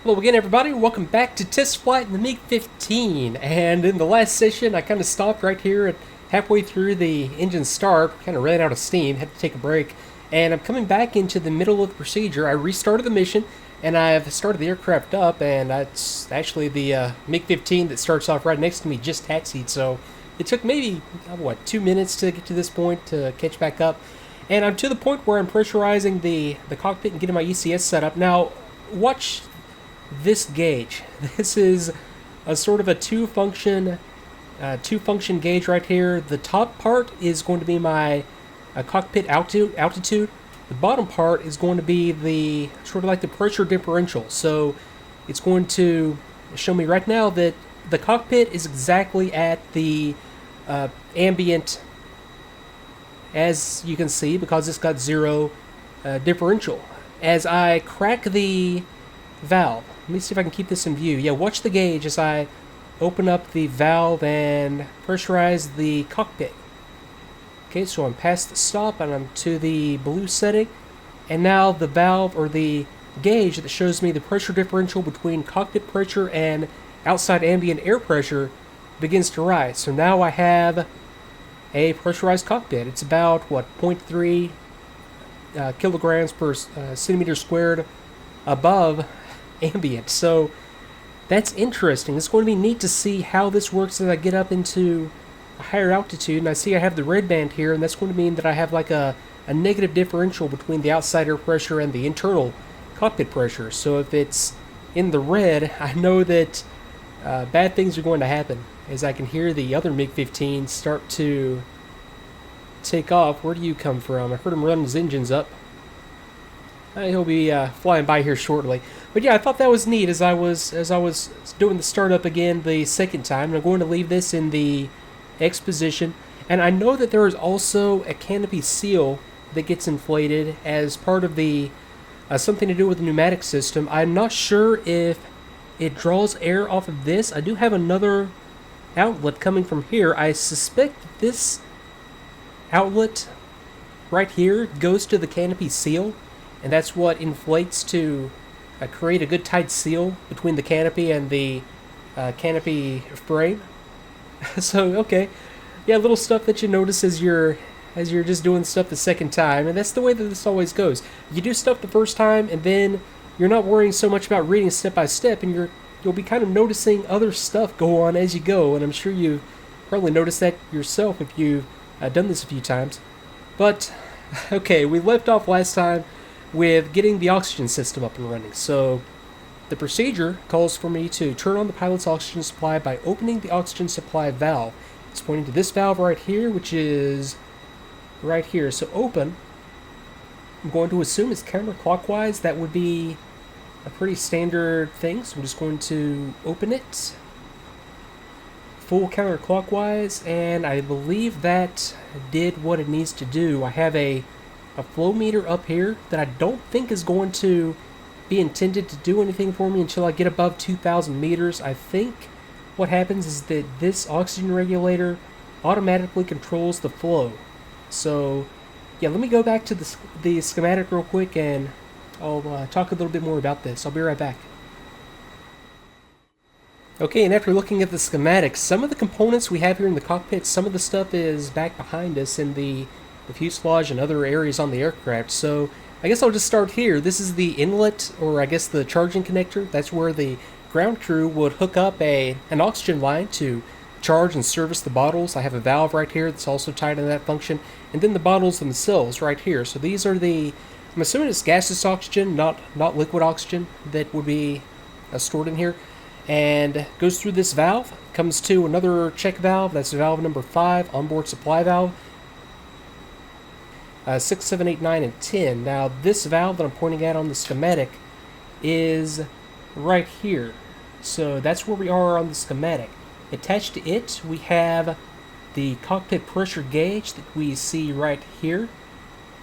Hello again, everybody. Welcome back to Test Flight in the MiG-15. And in the last session, I kind of stopped right here at halfway through the engine start, kind of ran out of steam, had to take a break. And I'm coming back into the middle of the procedure. I restarted the mission, and I've started the aircraft up, and it's actually the MiG-15 that starts off right next to me just taxied. So it took maybe, 2 minutes to get to this point to catch back up. And I'm to the point where I'm pressurizing the cockpit and getting my ECS set up. Now, watch this gauge. This is a sort of a two-function gauge right here. The top part is going to be my cockpit altitude. The bottom part is going to be the sort of like the pressure differential. So it's going to show me right now that the cockpit is exactly at the ambient, as you can see, because it's got zero differential. As I crack the valve, let me see if I can keep this in view. Yeah, watch the gauge as I open up the valve and pressurize the cockpit. Okay, so I'm past the stop and I'm to the blue setting. And now the valve, or the gauge that shows me the pressure differential between cockpit pressure and outside ambient air pressure, begins to rise. So now I have a pressurized cockpit. It's about, 0.3 kilograms per centimeter squared above ambient. So that's interesting. It's going to be neat to see how this works as I get up into a higher altitude. And I see I have the red band here, and that's going to mean that I have like a negative differential between the outside air pressure and the internal cockpit pressure. So if it's in the red, I know that bad things are going to happen, as I can hear the other MiG-15 start to take off. Where do you come from? I heard him run his engines up. He'll be flying by here shortly. But yeah, I thought that was neat as I was doing the startup again the second time. And I'm going to leave this in the X position. And I know that there is also a canopy seal that gets inflated as part of the something to do with the pneumatic system. I'm not sure if it draws air off of this. I do have another outlet coming from here. I suspect this outlet right here goes to the canopy seal, and that's what inflates to create a good tight seal between the canopy and the canopy frame. So, okay. Yeah, little stuff that you notice as you're just doing stuff the second time, and that's the way that this always goes. You do stuff the first time, and then you're not worrying so much about reading step by step, and you'll be kind of noticing other stuff go on as you go, and I'm sure you've probably noticed that yourself if you've done this a few times. But, okay, we left off last time with getting the oxygen system up and running. So the procedure calls for me to turn on the pilot's oxygen supply by opening the oxygen supply valve. It's pointing to this valve right here, which is right here. So open. I'm going to assume it's counterclockwise. That would be a pretty standard thing. So I'm just going to open it full counterclockwise, and I believe that did what it needs to do. I have a flow meter up here that I don't think is going to be intended to do anything for me until I get above 2,000 meters. I think what happens is that this oxygen regulator automatically controls the flow. So yeah, let me go back to the schematic real quick, and I'll talk a little bit more about this. I'll be right back. Okay, and after looking at the schematics, some of the components we have here in the cockpit, some of the stuff is back behind us in the fuselage and other areas on the aircraft. So I guess I'll just start here. This is the inlet, or I guess the charging connector. That's where the ground crew would hook up an oxygen line to charge and service the bottles. I have a valve right here that's also tied in that function. And then the bottles themselves right here. So these are I'm assuming it's gaseous oxygen, not liquid oxygen, that would be stored in here. And goes through this valve, comes to another check valve. That's valve number 5, onboard supply valve. 6, 7, 8, 9, and 10. Now this valve that I'm pointing at on the schematic is right here. So that's where we are on the schematic. Attached to it, we have the cockpit pressure gauge that we see right here.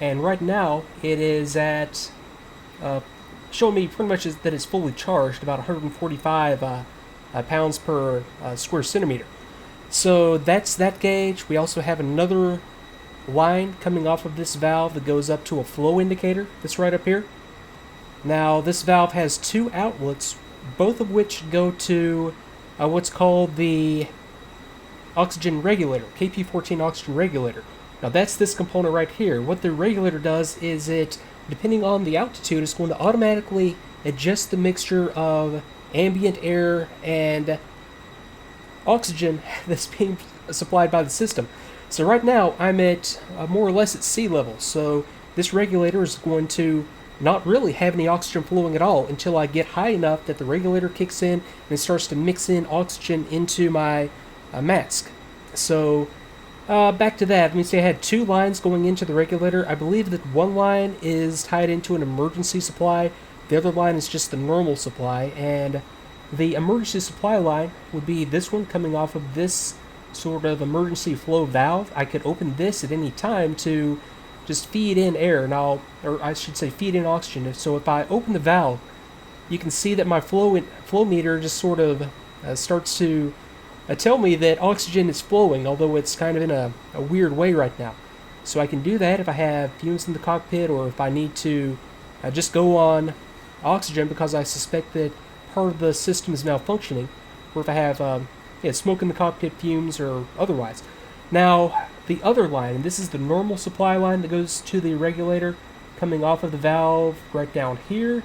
And right now, it is at, showing me pretty much that it's fully charged, about 145 pounds per square centimeter. So that's that gauge. We also have another line coming off of this valve that goes up to a flow indicator that's right up here. Now this valve has two outlets. both of which go to what's called the oxygen regulator, KP14 oxygen regulator. Now that's this component right here. What the regulator does is it, depending on the altitude, it's going to automatically adjust the mixture of ambient air and oxygen that's being supplied by the system. So right now I'm at more or less at sea level, so this regulator is going to not really have any oxygen flowing at all until I get high enough that the regulator kicks in and starts to mix in oxygen into my mask. So back to that, let me say I had two lines going into the regulator. I believe that one line is tied into an emergency supply, the other line is just the normal supply, and the emergency supply line would be this one coming off of this sort of emergency flow valve. I could open this at any time to just feed in air, or I should say feed in oxygen. So if I open the valve, you can see that my flow meter just sort of starts to tell me that oxygen is flowing, although it's kind of in a weird way right now. So I can do that if I have fumes in the cockpit, or if I need to just go on oxygen because I suspect that part of the system is malfunctioning, or if I have smoke in the cockpit, fumes, or otherwise. Now, the other line, and this is the normal supply line that goes to the regulator, coming off of the valve right down here,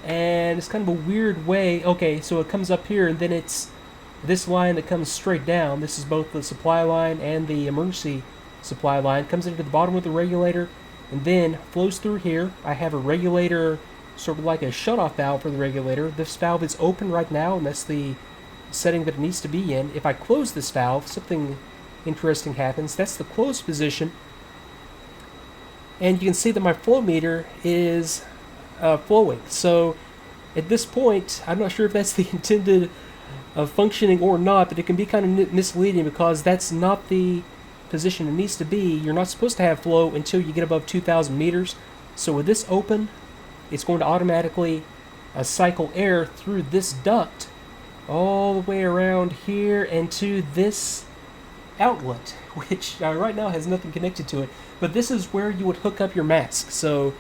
and it's kind of a weird way. Okay, so it comes up here, and then it's this line that comes straight down. This is both the supply line and the emergency supply line. Comes into the bottom of the regulator, and then flows through here. I have a regulator, sort of like a shutoff valve for the regulator. This valve is open right now, and that's the setting that it needs to be in. If I close this valve, something interesting happens. That's the closed position, and you can see that my flow meter is flowing. So at this point, I'm not sure if that's the intended functioning or not, but it can be kind of misleading because that's not the position it needs to be. You're not supposed to have flow until you get above 2,000 meters. So with this open, it's going to automatically cycle air through this duct all the way around here and to this outlet, which right now has nothing connected to it, but this is where you would hook up your mask. So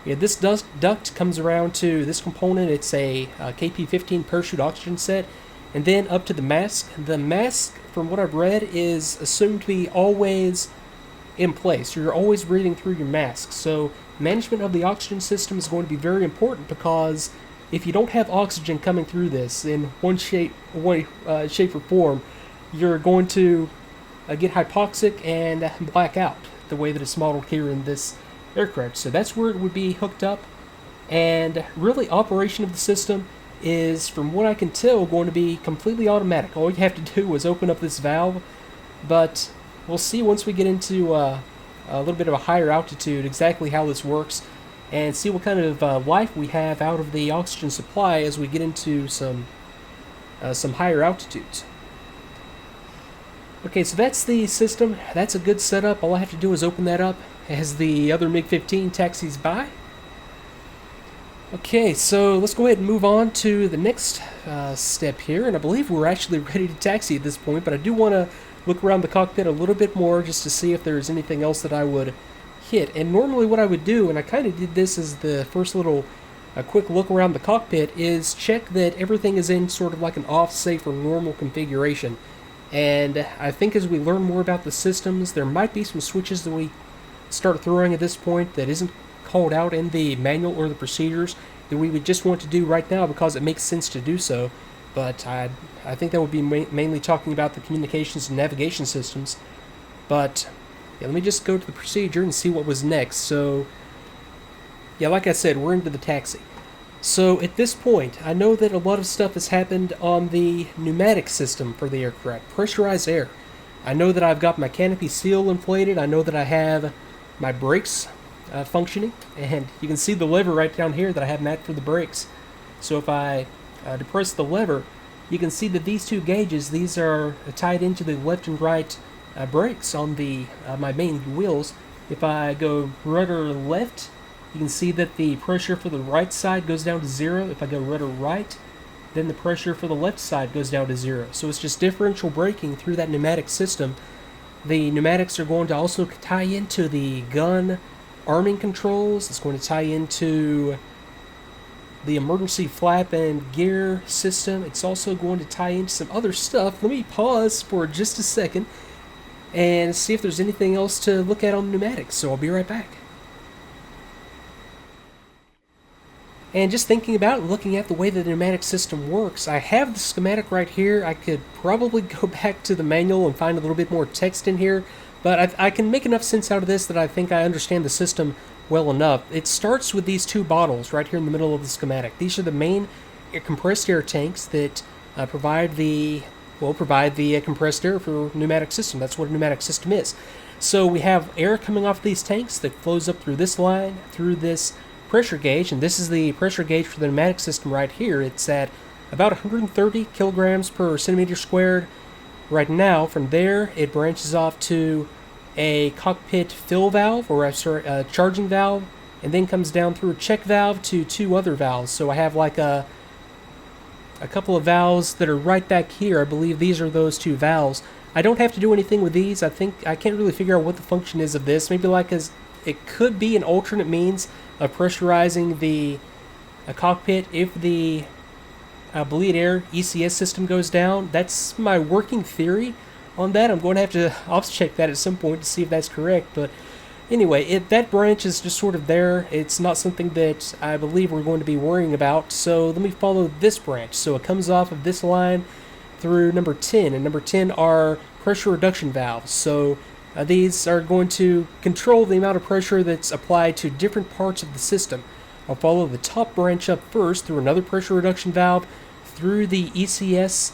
yeah, this duct comes around to this component. It's a KP15 parachute oxygen set, and then up to the mask. The mask, from what I've read, is assumed to be always in place. You're always breathing through your mask, so management of the oxygen system is going to be very important, because if you don't have oxygen coming through this in one shape or form, you're going to get hypoxic and black out, the way that it's modeled here in this aircraft. So that's where it would be hooked up, and really operation of the system is, from what I can tell, going to be completely automatic. All you have to do is open up this valve, but we'll see once we get into a little bit of a higher altitude exactly how this works, and see what kind of life we have out of the oxygen supply as we get into some higher altitudes. Okay, so that's the system. That's a good setup. All I have to do is open that up as the other MiG-15 taxis by. Okay, so let's go ahead and move on to the next step here, and I believe we're actually ready to taxi at this point, but I do want to look around the cockpit a little bit more just to see if there's anything else that I would hit. And normally what I would do, and I kind of did this as the first little quick look around the cockpit, is check that everything is in sort of like an off, safe, or normal configuration. And I think as we learn more about the systems, there might be some switches that we start throwing at this point that isn't called out in the manual or the procedures that we would just want to do right now because it makes sense to do so. But I think that would be mainly talking about the communications and navigation systems. But yeah, let me just go to the procedure and see what was next. So yeah, like I said, we're into the taxi. So at this point, I know that a lot of stuff has happened on the pneumatic system for the aircraft, pressurized air. I know that I've got my canopy seal inflated. I know that I have my brakes functioning, and you can see the lever right down here that I have mapped for the brakes. So if I depress the lever, you can see that these two gauges, these are tied into the left and right brakes on the my main wheels. If I go rudder left, you can see that the pressure for the right side goes down to 0. If I go rudder right, then the pressure for the left side goes down to 0. So it's just differential braking through that pneumatic system. The pneumatics are going to also tie into the gun arming controls. It's going to tie into the emergency flap and gear system. It's also going to tie into some other stuff. Let me pause for just a second and see if there's anything else to look at on the pneumatics, so I'll be right back. And just thinking about looking at the way the pneumatic system works, I have the schematic right here. I could probably go back to the manual and find a little bit more text in here, but I can make enough sense out of this that I think I understand the system well enough. It starts with these two bottles right here in the middle of the schematic. These are the main compressed air tanks that provide the compressed air for a pneumatic system. That's what a pneumatic system is. So we have air coming off these tanks that flows up through this line, through this pressure gauge, and this is the pressure gauge for the pneumatic system right here. It's at about 130 kilograms per centimeter squared right now. From there, it branches off to a cockpit fill valve, or a charging valve, and then comes down through a check valve to two other valves. So I have like a couple of valves that are right back here. I believe these are those two valves. I don't have to do anything with these. I can't really figure out what the function is of this. Maybe it could be an alternate means of pressurizing the cockpit if the bleed air ECS system goes down. That's my working theory on that. I'm going to have to off-check that at some point to see if that's correct. But anyway, that branch is just sort of there. It's not something that I believe we're going to be worrying about. So let me follow this branch. So it comes off of this line through number 10, and number 10 are pressure reduction valves. So these are going to control the amount of pressure that's applied to different parts of the system. I'll follow the top branch up first through another pressure reduction valve, through the ECS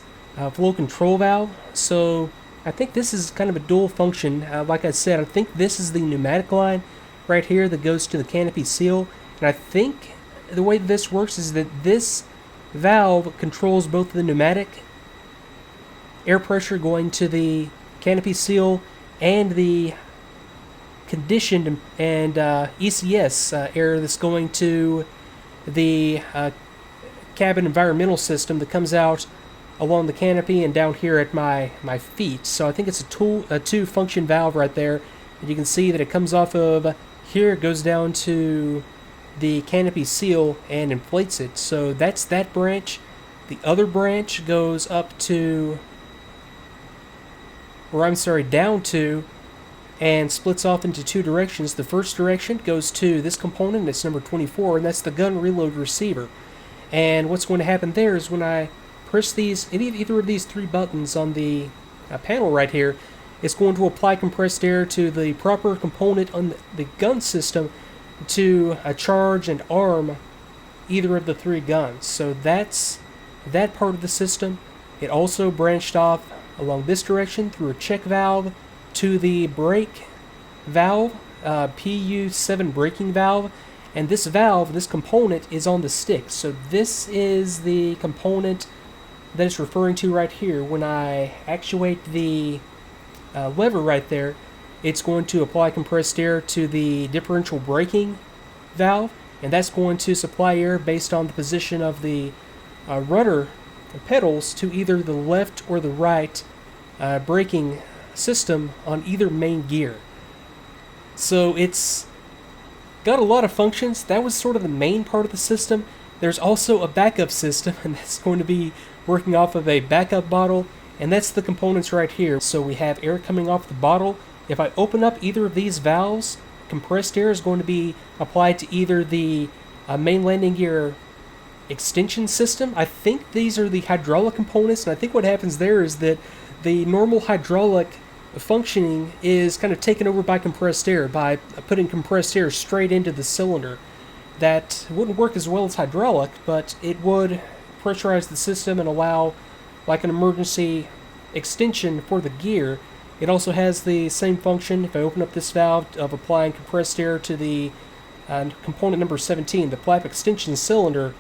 flow control valve. So I think this is kind of a dual function. Like I said, I think this is the pneumatic line right here that goes to the canopy seal. And I think the way this works is that this valve controls both the pneumatic air pressure going to the canopy seal and the conditioned and ECS air that's going to the cabin environmental system that comes out along the canopy and down here at my feet. So I think it's a two-function valve right there. And you can see that it comes off of here, it goes down to the canopy seal and inflates it. So that's that branch. The other branch goes up to, down to, and splits off into two directions. The first direction goes to this component, it's number 24, and that's the gun reload receiver. And what's going to happen there is when I press either of these three buttons on the panel right here, it's going to apply compressed air to the proper component on the gun system to charge and arm either of the three guns. So that's that part of the system. It also branched off along this direction through a check valve to the brake valve, PU7 braking valve, and this valve, this component, is on the stick. So this is the component that it's referring to right here. When I actuate the lever right there, it's going to apply compressed air to the differential braking valve, and that's going to supply air based on the position of the rudder pedals to either the left or the right braking system on either main gear. So it's got a lot of functions. That was sort of the main part of the system. There's also a backup system, and that's going to be working off of a backup bottle, and that's the components right here. So we have air coming off the bottle. If I open up either of these valves, compressed air is going to be applied to either the main landing gear extension system. I think these are the hydraulic components, and I think what happens there is that the normal hydraulic functioning is kind of taken over by compressed air, by putting compressed air straight into the cylinder. That wouldn't work as well as hydraulic, but it would pressurize the system and allow like an emergency extension for the gear. It also has the same function, if I open up this valve, of applying compressed air to the component number 17, the flap extension cylinder,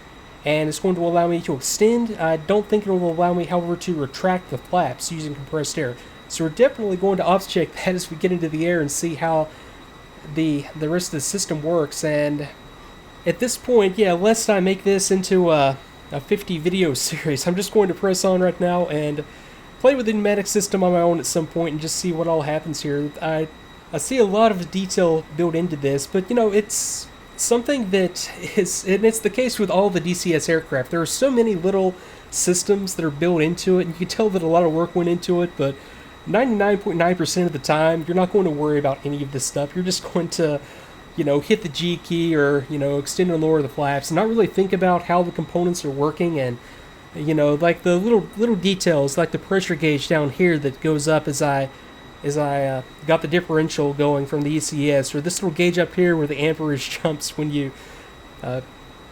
and it's going to allow me to extend. I don't think it will allow me, however, to retract the flaps using compressed air. So we're definitely going to off-check that as we get into the air and see how the rest of the system works. And at this point, yeah, lest I make this into a 50 video series, I'm just going to press on right now and play with the pneumatic system on my own at some point and just see what all happens here. I see a lot of detail built into this, but you know, it's something that is, and it's the case with all the DCS aircraft, there are so many little systems that are built into it, and you can tell that a lot of work went into it, but 99.9% of the time, you're not going to worry about any of this stuff. You're just going to, hit the G key or, extend and lower the flaps and not really think about how the components are working and, like the little details, like the pressure gauge down here that goes up as I got the differential going from the ECS, or this little gauge up here where the amperage jumps when you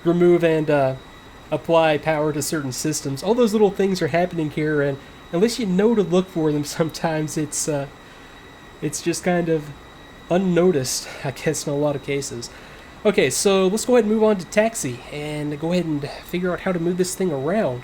remove and apply power to certain systems. All those little things are happening here, and unless you know to look for them, sometimes it's just kind of unnoticed, I guess, in a lot of cases. Okay, so let's go ahead and move on to taxi and go ahead and figure out how to move this thing around.